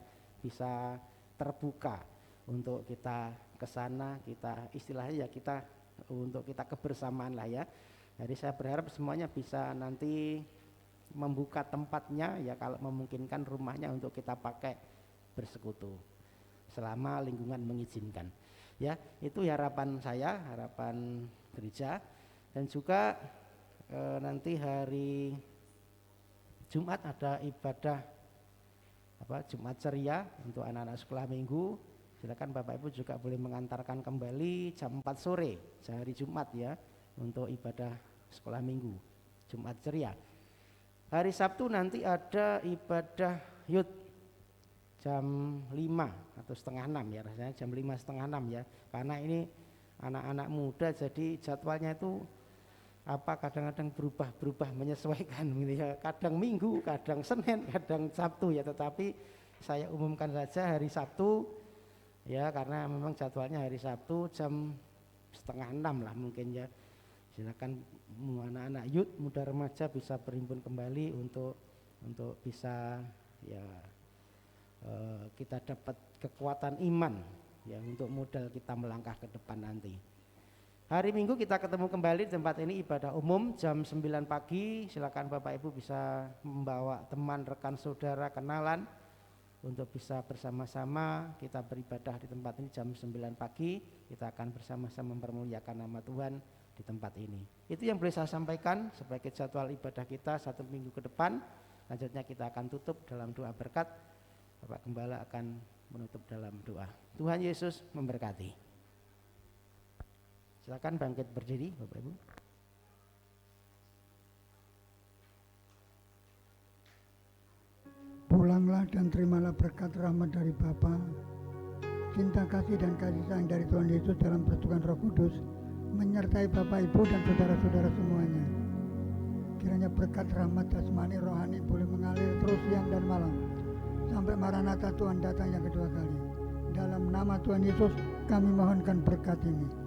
terbuka untuk kita ke sana, kita istilahnya ya kita untuk kita kebersamaan lah ya. Jadi saya berharap semuanya bisa nanti membuka tempatnya ya, kalau memungkinkan rumahnya untuk kita pakai bersekutu selama lingkungan mengizinkan. Ya, itu harapan saya, harapan gereja. Dan juga nanti hari Jumat ada ibadah Jumat ceria untuk anak-anak sekolah minggu. Silakan Bapak Ibu juga boleh mengantarkan kembali jam 4 sore sehari Jumat ya, untuk ibadah sekolah minggu Jumat ceria. Hari Sabtu nanti ada ibadah Yud jam 5 atau setengah 6 ya, rasanya jam 5 setengah 6 ya, karena ini anak-anak muda jadi jadwalnya itu kadang-kadang berubah menyesuaikan gitu ya, kadang Minggu, kadang Senin, kadang Sabtu ya, tetapi saya umumkan saja hari Sabtu ya, karena memang jadwalnya hari Sabtu jam setengah 6 lah mungkin ya. Silakan anak-anak youth, muda remaja bisa berhimpun kembali untuk bisa ya kita dapat kekuatan iman ya, untuk modal kita melangkah ke depan nanti. Hari Minggu kita ketemu kembali di tempat ini ibadah umum jam 9 pagi. Silakan Bapak Ibu bisa membawa teman, rekan, saudara, kenalan untuk bisa bersama-sama kita beribadah di tempat ini jam 9 pagi. Kita akan bersama-sama mempermuliakan nama Tuhan di tempat ini. Itu yang boleh saya sampaikan sebagai jadwal ibadah kita 1 minggu ke depan. Lanjutnya kita akan tutup dalam doa berkat. Bapak Gembala akan menutup dalam doa. Tuhan Yesus memberkati. Silakan bangkit berdiri Bapak Ibu. Pulanglah dan terimalah berkat rahmat dari Bapa, cinta kasih dan kasih sayang dari Tuhan Yesus dalam persekutuan Roh Kudus menyertai Bapak Ibu dan saudara-saudara semuanya. Kiranya berkat rahmat jasmani rohani boleh mengalir terus siang dan malam sampai Maranatha Tuhan datang yang kedua kali. Dalam nama Tuhan Yesus kami mohonkan berkat ini.